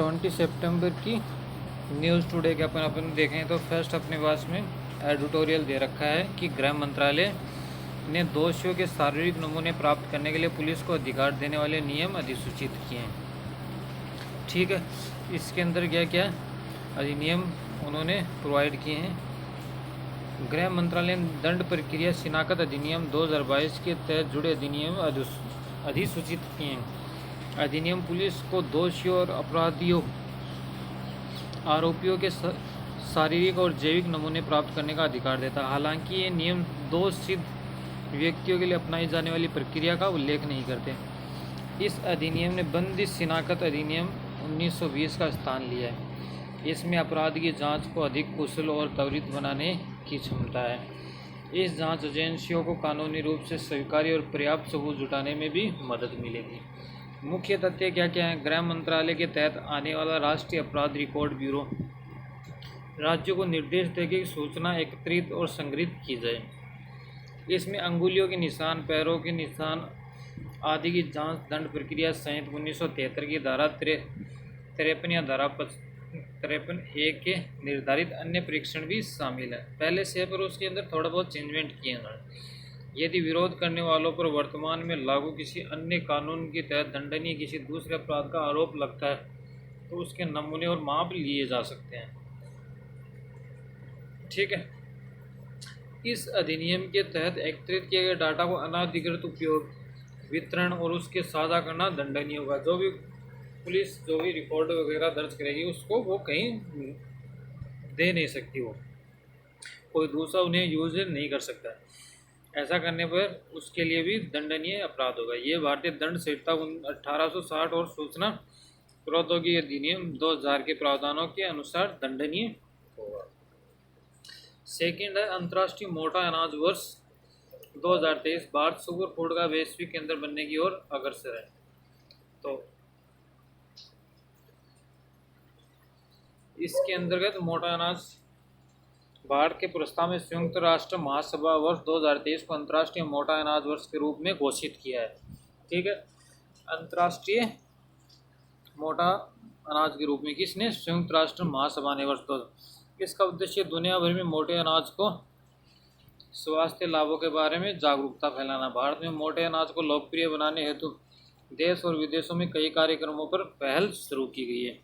20 सितंबर की news today के अपन देखें तो फर्स्ट अपने पास में एडिटोरियल दे रखा है कि गृह मंत्रालय ने दोषियों के शारीरिक नमूने प्राप्त करने के लिए पुलिस को अधिकार देने वाले नियम अधिसूचित किए हैं। ठीक है, इसके अंदर क्या क्या अधिनियम उन्होंने प्रोवाइड किए हैं। गृह मंत्रालय ने दंड प्रक्रिया शिनाख्त अधिनियम 2022 के तहत जुड़े अधिनियम अधिसूचित किए हैं। अधिनियम पुलिस को दोषियों और अपराधियों आरोपियों के शारीरिक और जैविक नमूने प्राप्त करने का अधिकार देता है। हालांकि ये नियम दोष सिद्ध व्यक्तियों के लिए अपनाई जाने वाली प्रक्रिया का उल्लेख नहीं करते। इस अधिनियम ने बंदिश शिनाख्त अधिनियम 1920 का स्थान लिया है। इसमें अपराध की जांच को अधिक कुशल और त्वरित बनाने की क्षमता है। इस जांच एजेंसियों को कानूनी रूप से स्वीकार्य और पर्याप्त सबूत जुटाने में भी मदद मिलेगी। मुख्य तथ्य क्या क्या है? गृह मंत्रालय के तहत आने वाला राष्ट्रीय अपराध रिकॉर्ड ब्यूरो राज्यों को निर्देश देगी कि सूचना एकत्रित और संग्रहित की जाए। इसमें अंगुलियों के निशान, पैरों के निशान आदि की जांच, दंड प्रक्रिया संहिता 1973 की धारा 53 या धारा 53(a) के निर्धारित अन्य परीक्षण भी शामिल है। पहले से पर उसके अंदर थोड़ा बहुत चेंजमेंट किए हैं। यदि विरोध करने वालों पर वर्तमान में लागू किसी अन्य कानून के तहत दंडनीय किसी दूसरे अपराध का आरोप लगता है तो उसके नमूने और माप लिए जा सकते हैं। ठीक है, इस अधिनियम के तहत एकत्रित किए गए डाटा को अनाधिकृत उपयोग, वितरण और उसके साझा करना दंडनीय होगा। जो भी पुलिस जो भी रिकॉर्ड वगैरह दर्ज करेगी उसको वो कहीं दे नहीं सकती, वो कोई दूसरा उन्हें यूज नहीं कर सकता। ऐसा करने पर उसके लिए भी दंडनीय अपराध होगा। ये भारतीय दंड संहिता 1860 और सूचना प्रौद्योगिकी अधिनियम 2000 के प्रावधानों के अनुसार दंडनीय होगा। सेकंड है अंतर्राष्ट्रीय मोटा अनाज वर्ष 2023। भारत सुपर फूड का वैश्विक केंद्र बनने की ओर अग्रसर है। तो इसके अंतर्गत मोटा अनाज भारत के प्रस्ताव में संयुक्त राष्ट्र महासभा वर्ष 2023 को अंतर्राष्ट्रीय मोटा अनाज वर्ष के रूप में घोषित किया है। ठीक है, अंतर्राष्ट्रीय मोटा अनाज के रूप में किसने? संयुक्त राष्ट्र महासभा ने वर्ष 2000। इसका उद्देश्य दुनिया भर में मोटे अनाज को स्वास्थ्य लाभों के बारे में जागरूकता फैलाना। भारत में मोटे अनाज को लोकप्रिय बनाने हेतु देश और विदेशों में कई कार्यक्रमों पर पहल शुरू की गई है।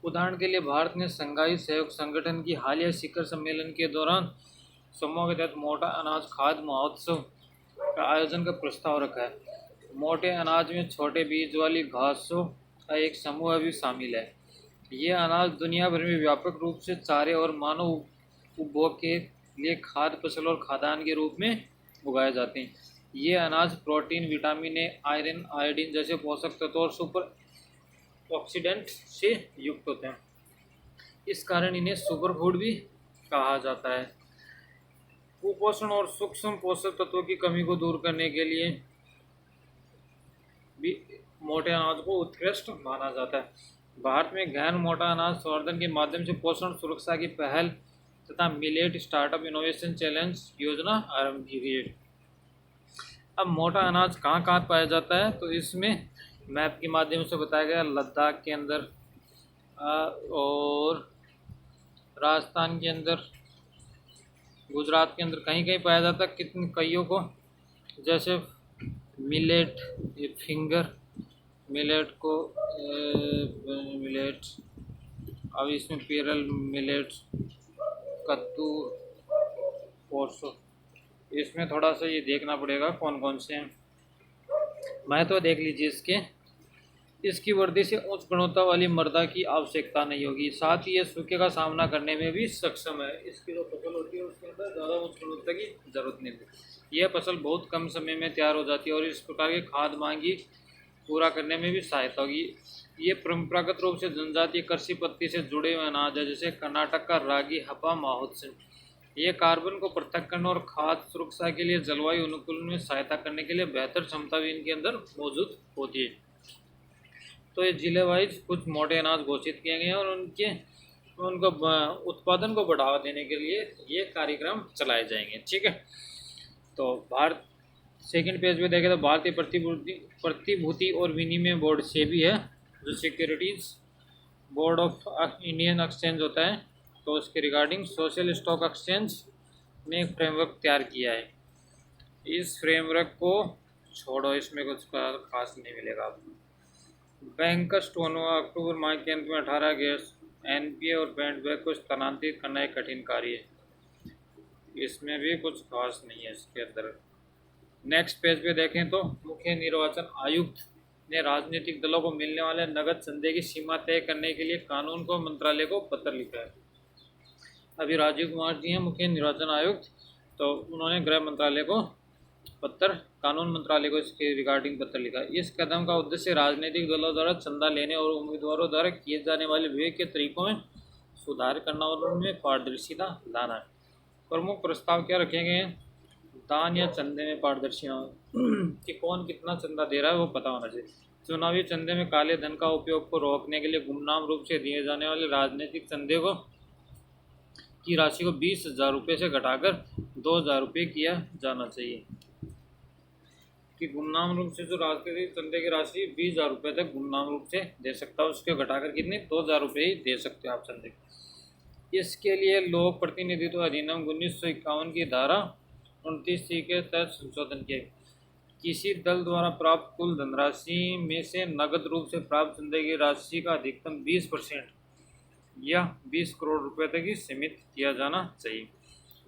उदाहरण के लिए भारत ने शंघाई सहयोग संगठन की हालिया शिखर सम्मेलन के दौरान समूह के तहत मोटा अनाज खाद्य महोत्सव का आयोजन का प्रस्ताव रखा है। मोटे अनाज में छोटे बीज वाली घासों का एक समूह भी शामिल है। ये अनाज दुनिया भर में व्यापक रूप से चारे और मानव उपभोग के लिए खाद्य फसल और खाद्यान्न के रूप में उगाए जाते हैं। ये अनाज protein, vitamin A, iron, iodine जैसे पोषक तत्व और सुपर ऑक्सीडेंट से युक्त होते हैं। इस कारण इन्हें सुपर फूड भी कहा जाता है। कुपोषण और सूक्ष्म पोषक तत्वों की कमी को दूर करने के लिए भी मोटे अनाज को उत्कृष्ट माना जाता है। भारत में गहन मोटा अनाज संवर्धन के माध्यम से पोषण सुरक्षा की पहल तथा मिलेट स्टार्टअप इनोवेशन चैलेंज योजना आरंभ की गई है। अब मोटा अनाज कहाँ कहाँ पाया जाता है तो इसमें मैप के माध्यम से बताया गया। लद्दाख के अंदर और राजस्थान के अंदर, गुजरात के अंदर कहीं कहीं पाया जाता है। कितने कईयों को, जैसे मिलेट, फिंगर मिलेट को मिलेट, अब इसमें पेरल मिलेट, कद्दू, पोर्सो, इसमें थोड़ा सा ये देखना पड़ेगा कौन कौन से हैं। मैं तो देख लीजिए इसकी वृद्धि से उच्च गुणवत्ता वाली मृदा की आवश्यकता नहीं होगी। साथ ही ये सूखे का सामना करने में भी सक्षम है। इसकी जो फसल होती है उसके अंदर ज़्यादा उच्च गुणवत्ता की जरूरत नहीं होती। यह फसल बहुत कम समय में तैयार हो जाती है और इस प्रकार की खाद्य मांगी पूरा करने में भी सहायता होगी। ये परंपरागत रूप से जनजातीय कृषि पद्धति से जुड़े हुए अनाज है, जैसे कर्नाटक का रागी, हपा, माहोत्सव। ये कार्बन को पृथक करने और खाद्य सुरक्षा के लिए जलवायु अनुकूलन में सहायता करने के लिए बेहतर क्षमता भी इनके अंदर मौजूद होती है। तो ये जिले वाइज कुछ मोटे अनाज घोषित किए गए हैं और उनको उत्पादन को बढ़ावा देने के लिए ये कार्यक्रम चलाए जाएंगे। ठीक है, तो भारत सेकंड पेज पे देखें तो भारतीय प्रतिभूति और विनिमय बोर्ड, सेबी है, जो securities board of Indian exchange होता है, तो उसके रिगार्डिंग सोशल स्टॉक एक्सचेंज ने एक फ्रेमवर्क तैयार किया है। इस फ्रेमवर्क को छोड़ो, इसमें कुछ खास नहीं मिलेगा आपको। बैंक का स्टोन हुआ अक्टूबर माह के अंत में 18 गैस एनपीए और बैंडबैग को स्थानांतरित करना एक कठिन कार्य है। इसमें भी कुछ खास नहीं है इसके अंदर। नेक्स्ट पेज पे देखें तो मुख्य निर्वाचन आयुक्त ने राजनीतिक दलों को मिलने वाले नगद चंदे की सीमा तय करने के लिए कानून को मंत्रालय को पत्र लिखा है। अभी राजीव कुमार जी हैं मुख्य निर्वाचन आयुक्त, तो उन्होंने गृह मंत्रालय को पत्र, कानून मंत्रालय को इसके रिगार्डिंग पत्र लिखा। इस कदम का उद्देश्य राजनीतिक दलों द्वारा चंदा लेने और उम्मीदवारों द्वारा किए जाने वाले विवेक के तरीकों में सुधार करना और उनमें पारदर्शिता लाना है। प्रमुख प्रस्ताव क्या रखे गए हैं? दान या चंदे में पारदर्शिता कि कौन कितना चंदा दे रहा है वो पता होना चाहिए। चुनावी चंदे में काले धन का उपयोग को रोकने के लिए गुमनाम रूप से दिए जाने वाले राजनीतिक चंदे को की राशि को 20,000 रुपये से घटाकर 2,000 रुपये किया जाना चाहिए। कि गुमनाम रूप से जो राजनीतिक चंदे की राशि 20,000 रुपये तक गुमनाम रूप से दे सकता है, उसके घटाकर कितने 2,000 रुपये ही दे सकते हो आप चंदे। इसके लिए लोक प्रतिनिधित्व अधिनियम 1951 की धारा 29C के तहत संशोधन किए। किसी दल द्वारा प्राप्त कुल धनराशि में से नगद रूप से प्राप्त चंदे की राशि का अधिकतम 20% या 20 करोड़ रुपए तक ही सीमित किया जाना चाहिए।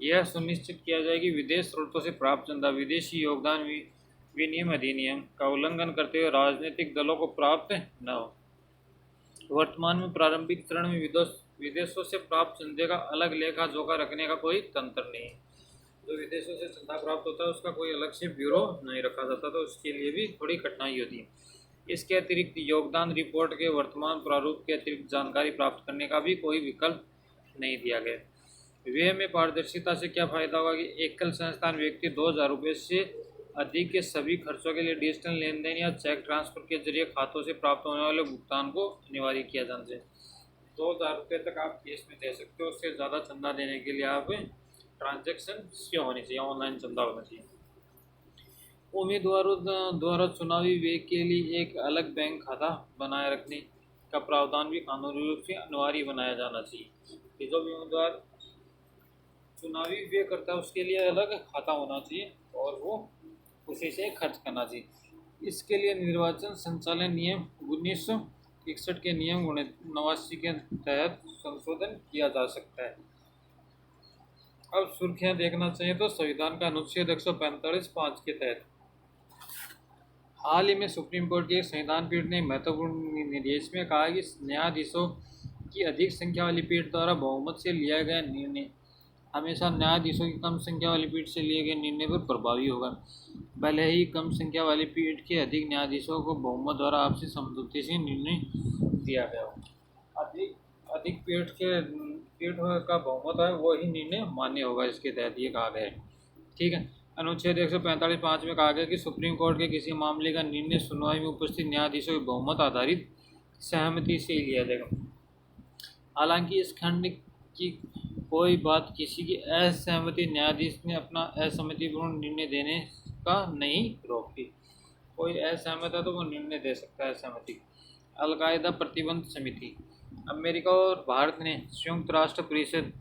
यह सुनिश्चित किया जाए कि विदेश स्रोतों से प्राप्त चंदा विदेशी योगदान विनियम अधिनियम का उल्लंघन करते हुए राजनीतिक दलों को प्राप्त न हो। वर्तमान में प्रारंभिक चरण में विदेशों से प्राप्त चंदे का अलग लेखा जोखा रखने का कोई तंत्र नहीं है। जो विदेशों से चंदा प्राप्त होता है उसका कोई अलग से ब्यूरो नहीं रखा जाता, तो उसके लिए भी थोड़ी कठिनाई होती है। इसके अतिरिक्त योगदान रिपोर्ट के वर्तमान प्रारूप के अतिरिक्त जानकारी प्राप्त करने का भी कोई विकल्प नहीं दिया गया। व्यय में पारदर्शिता से क्या फायदा होगा कि एकल संस्थान व्यक्ति 2,000 रुपये से अधिक के सभी खर्चों के लिए डिजिटल लेन देन या चेक ट्रांसफर के जरिए खातों से प्राप्त होने वाले भुगतान को अनिवार्य किया जाना चाहिए। 2,000 रुपये तक आप केस में दे सकते हो, उससे ज़्यादा चंदा देने के लिए आप ट्रांजैक्शन क्यों होनी चाहिए, ऑनलाइन चंदा होना चाहिए। उम्मीदवारों द्वारा चुनावी व्यय के लिए एक अलग बैंक खाता बनाए रखने का प्रावधान भी कानूनी रूप से अनिवार्य बनाया जाना चाहिए कि जो भी उम्मीदवार चुनावी व्यय करता है उसके लिए अलग खाता होना चाहिए और वो उसी से खर्च करना चाहिए। इसके लिए निर्वाचन संचालन नियम 1961 के नियम 89 के तहत संशोधन किया जा सकता है। अब सुर्खियां देखना चाहिए तो संविधान का अनुच्छेद 145(5) के तहत हाल ही में सुप्रीम कोर्ट की एक संविधान पीठ ने महत्वपूर्ण निर्देश में कहा कि न्यायाधीशों की अधिक संख्या वाली पीठ द्वारा बहुमत से लिया गया निर्णय हमेशा न्यायाधीशों की कम संख्या वाली पीठ से लिए गए निर्णय पर प्रभावी होगा, भले ही कम संख्या वाली पीठ के अधिक न्यायाधीशों को बहुमत द्वारा आपसी समझौते से निर्णय दिया गया हो। अधिक पीठ का बहुमत है वही निर्णय मान्य होगा, इसके तहत ये कहा गया है। ठीक है। अनुच्छेद 145(5) में कहा गया कि सुप्रीम कोर्ट के किसी मामले का निर्णय सुनवाई में उपस्थित न्यायाधीशों की बहुमत आधारित सहमति से ही लिया जाएगा। हालांकि इस खंड की कोई बात किसी की असहमति न्यायाधीश ने अपना असहमतिपूर्ण निर्णय देने का नहीं रोकती। कोई असहमत है तो वो निर्णय दे सकता है असहमति। अलकायदा प्रतिबंध समिति। अमेरिका और भारत ने संयुक्त राष्ट्र परिषद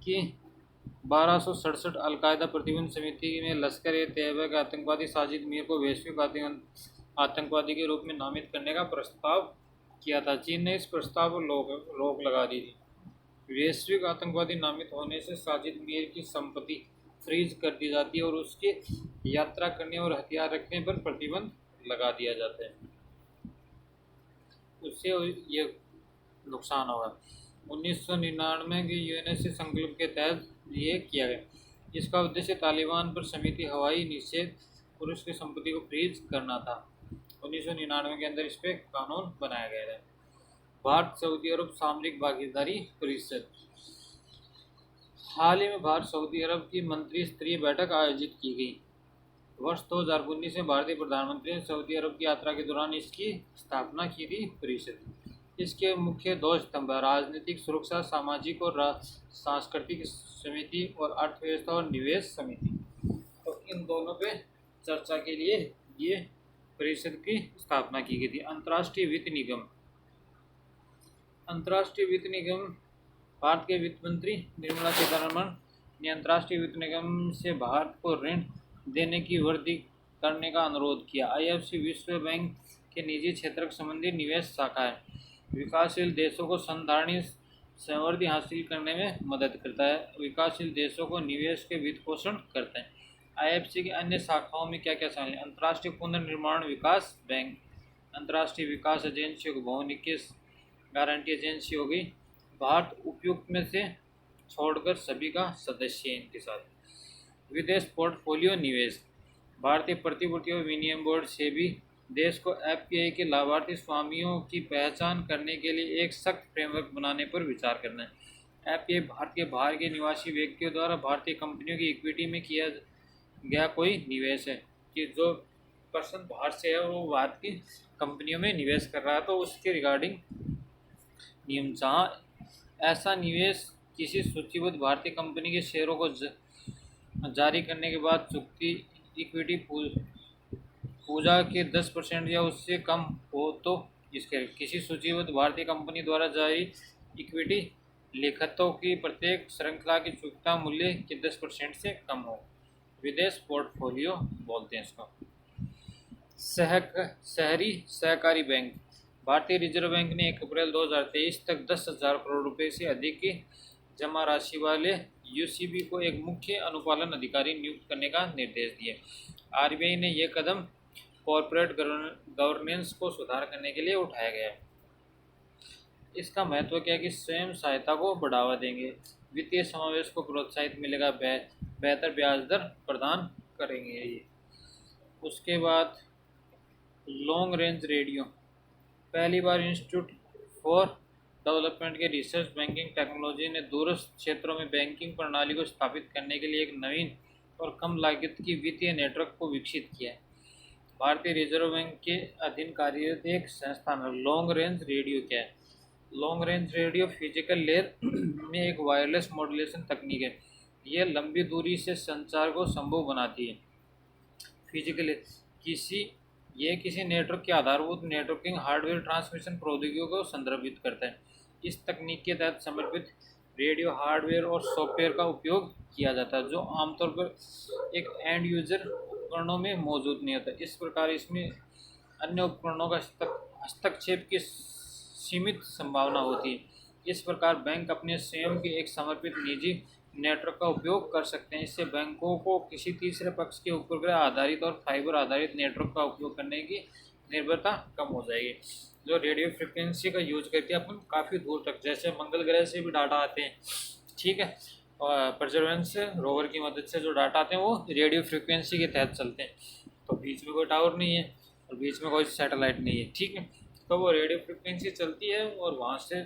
की 1267 अलकायदा प्रतिबंध समिति में लश्कर-ए-तैयबा के आतंकवादी साजिद मीर को वैश्विक आतंकवादी के रूप में नामित करने का प्रस्ताव किया था। चीन ने इस प्रस्ताव पर रोक लगा दी थी। वैश्विक आतंकवादी नामित होने से साजिद मीर की संपत्ति फ्रीज कर दी जाती है और उसके यात्रा करने और हथियार रखने पर प्रतिबंध लगा दिया जाता है, उससे ये नुकसान होगा। 1999 के यूएनएससी संकल्प के तहत ये किया गया। इसका उद्देश्य तालिबान पर समिति हवाई निषेध और उसकी संपत्ति को फ्रीज करना था। 1999 के अंदर इस पर कानून बनाया गया है। भारत सऊदी अरब सामरिक भागीदारी परिषद। हाल ही में भारत सऊदी अरब की मंत्री स्तरीय बैठक आयोजित की गई। वर्ष 2019 में भारतीय प्रधानमंत्री ने सऊदी अरब की यात्रा के दौरान इसकी स्थापना की थी परिषद। इसके मुख्य 2 स्तंभ राजनीतिक सुरक्षा, सामाजिक और सांस्कृतिक समिति और अर्थव्यवस्था और निवेश समिति। तो इन दोनों पे चर्चा के लिए ये परिषद की स्थापना की गई थी। अंतर्राष्ट्रीय वित्त निगम। अंतर्राष्ट्रीय वित्त निगम भारत के वित्त मंत्री निर्मला सीतारमण ने अंतर्राष्ट्रीय वित्त निगम से भारत को ऋण देने की वृद्धि करने का अनुरोध किया। आईएफसी विश्व बैंक के निजी क्षेत्र संबंधी निवेश शाखा है। विकासशील देशों को संधारणीय समृद्धि हासिल करने में मदद करता है। विकासशील देशों को निवेश के वित्त पोषण करता है। आईएफसी की अन्य शाखाओं में क्या क्या शामिल है? अंतर्राष्ट्रीय पुनर्निर्माण विकास बैंक, अंतर्राष्ट्रीय विकास एजेंसी, बहुनिकी गारंटी एजेंसी हो गई। भारत उपयुक्त में से छोड़कर सभी का सदस्य है इनके साथ। विदेश पोर्टफोलियो निवेश। भारतीय प्रतिभूति और विनिमय बोर्ड से भी देश को एफपीआई के लाभार्थी स्वामियों की पहचान करने के लिए एक सख्त फ्रेमवर्क बनाने पर विचार करना है। एफपीआई भारत के बाहर के निवासी व्यक्तियों द्वारा भारतीय कंपनियों की इक्विटी में किया गया कोई निवेश है कि जो पर्सन बाहर से है वो भारत की कंपनियों में निवेश कर रहा है, तो उसके रिगार्डिंग नियम। जहाँ ऐसा निवेश किसी सूचीबद्ध भारतीय कंपनी के शेयरों को जारी करने के बाद चुकती इक्विटी पूजा के 10% या उससे कम हो, तो इसके किसी सूचीबद्ध भारतीय कंपनी द्वारा जारी इक्विटी लिखतों की प्रत्येक श्रृंखला की चुकता मूल्य के 10% से कम हो। विदेश पोर्टफोलियो बोलते हैं इसको। शहरी सहकारी बैंक। भारतीय रिजर्व बैंक ने 1 अप्रैल 2023 तक 10,000 करोड़ रुपए से अधिक की जमा राशि वाले यूसीबी को एक मुख्य अनुपालन अधिकारी नियुक्त करने का निर्देश दिया। आरबीआई ने यह कदम कॉरपोरेट गवर्नेंस को सुधार करने के लिए उठाया गया है। इसका महत्व क्या है कि स्वयं सहायता को बढ़ावा देंगे, वित्तीय समावेश को प्रोत्साहित मिलेगा, बेहतर ब्याज दर प्रदान करेंगे ये। उसके बाद लॉन्ग रेंज रेडियो। पहली बार इंस्टीट्यूट फॉर डेवलपमेंट के रिसर्च बैंकिंग टेक्नोलॉजी ने दूरस्थ क्षेत्रों में बैंकिंग प्रणाली को स्थापित करने के लिए एक नवीन और कम लागत की वित्तीय नेटवर्क को विकसित किया है। भारतीय रिजर्व बैंक के अधीन कार्यरत एक संस्थान है। लॉन्ग रेंज रेडियो क्या है? Long range radio physical layer में एक वायरलेस मॉड्यूलेशन तकनीक है। यह लंबी दूरी से संचार को संभव बनाती है। फिजिकल किसी नेटवर्क के आधारभूत नेटवर्किंग हार्डवेयर ट्रांसमिशन प्रौद्योगिकियों को संदर्भित करता है। इस तकनीक के तहत समर्पित रेडियो हार्डवेयर और सॉफ्टवेयर का उपयोग किया जाता है, जो आमतौर पर एक एंड यूजर उपकरणों में मौजूद नहीं होता। इस प्रकार इसमें अन्य उपकरणों का हस्तक्षेप की सीमित संभावना होती है। इस प्रकार बैंक अपने स्वयं के एक समर्पित निजी नेटवर्क का उपयोग कर सकते हैं। इससे बैंकों को किसी तीसरे पक्ष के उपग्रह आधारित और फाइबर आधारित नेटवर्क का उपयोग करने की निर्भरता कम हो जाएगी। जो रेडियो फ्रिक्वेंसी का यूज करके अपन काफ़ी दूर तक, जैसे मंगल ग्रह से भी डाटा आते हैं, ठीक है, और परसेवरेंस रोवर की मदद से जो डाटा आते हैं वो रेडियो फ्रिक्वेंसी के तहत चलते हैं। तो बीच में कोई टावर नहीं है और बीच में कोई सैटेलाइट नहीं है, ठीक है, तो वो रेडियो फ्रिक्वेंसी चलती है और वहाँ से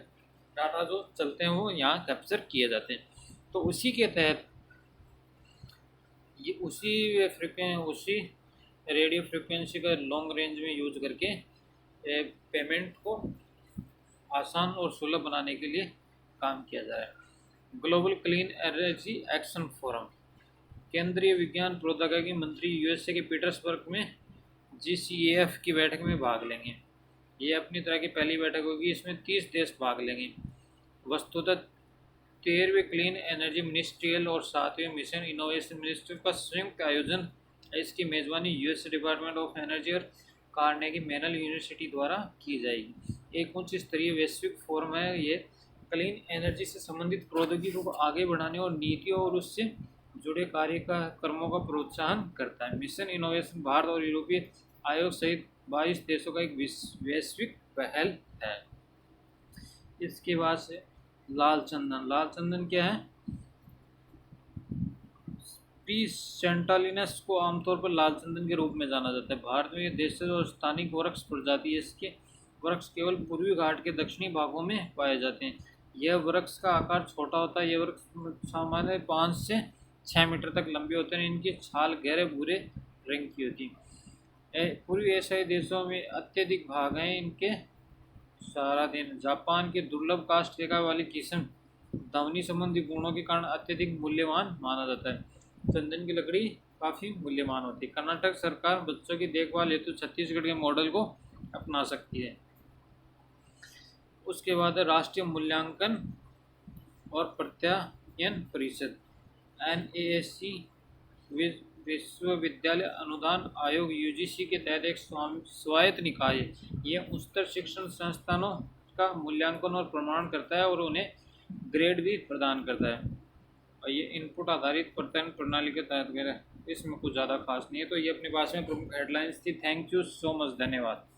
डाटा जो चलते हैं वो यहाँ कैप्चर किए जाते हैं। तो उसी के तहत ये उसी रेडियो फ्रिक्वेंसी का लॉन्ग रेंज में यूज करके पेमेंट को आसान और सुलभ बनाने के लिए काम किया जा रहा है। Global clean energy action forum. केंद्रीय विज्ञान प्रौद्योगिकी मंत्री यूएसए के पीटर्सबर्ग में GCAF की बैठक में भाग लेंगे। ये अपनी तरह की पहली बैठक होगी, इसमें 30 देश भाग लेंगे। वस्तुतः 13वें क्लीन एनर्जी मिनिस्ट्रियल और 7वें मिशन इनोवेशन मिनिस्ट्री का संयुक्त आयोजन है। इसकी मेज़बानी यूएस डिपार्टमेंट ऑफ एनर्जी और कार्नेगी मेलन यूनिवर्सिटी द्वारा की जाएगी। एक उच्च स्तरीय वैश्विक फोरम है। ये क्लीन एनर्जी से संबंधित प्रौद्योगिकियों को आगे बढ़ाने और नीतियों और उससे जुड़े कार्यक्रमों का प्रोत्साहन करता है। मिशन इनोवेशन भारत और यूरोपीय आयोग सहित 22 देशों का एक वैश्विक पहल है। इसके बाद से लाल चंदन क्या है? पीस सेंटालिनस को आमतौर पर लाल चंदन के रूप में जाना जाता है। भारत में ये देशज और स्थानिक वृक्ष प्रजाति है। इसके वृक्ष केवल पूर्वी घाट के दक्षिणी भागों में पाए जाते हैं। यह वृक्ष का आकार छोटा होता है। यह वृक्ष सामान्य 5 से 6 मीटर तक लंबे होते हैं। इनकी छाल गहरे भूरे रंग की होती है। पूर्वी एशियाई देशों में अत्यधिक भाग हैं इनके। सारा दिन जापान के दुर्लभ काष्ठ रेखा वाली किस्म ध्वनि संबंधी गुणों के कारण अत्यधिक मूल्यवान माना जाता है। चंदन की लकड़ी काफ़ी मूल्यवान होती है। कर्नाटक सरकार बच्चों की देखभाल हेतु छत्तीसगढ़ के मॉडल को अपना सकती है। उसके बाद है राष्ट्रीय मूल्यांकन और प्रत्यायन परिषद, NASC, विश्वविद्यालय अनुदान आयोग UGC के तहत एक स्वायत्त निकाय है। यह उच्चतर शिक्षण संस्थानों का मूल्यांकन और प्रमाण करता है और उन्हें ग्रेड भी प्रदान करता है। और ये इनपुट आधारित प्रत्ययन प्रणाली के तहत गया, इसमें कुछ ज़्यादा खास नहीं है। तो ये अपने पास में प्रमुख हेडलाइंस थी। थैंक यू सो मच, धन्यवाद।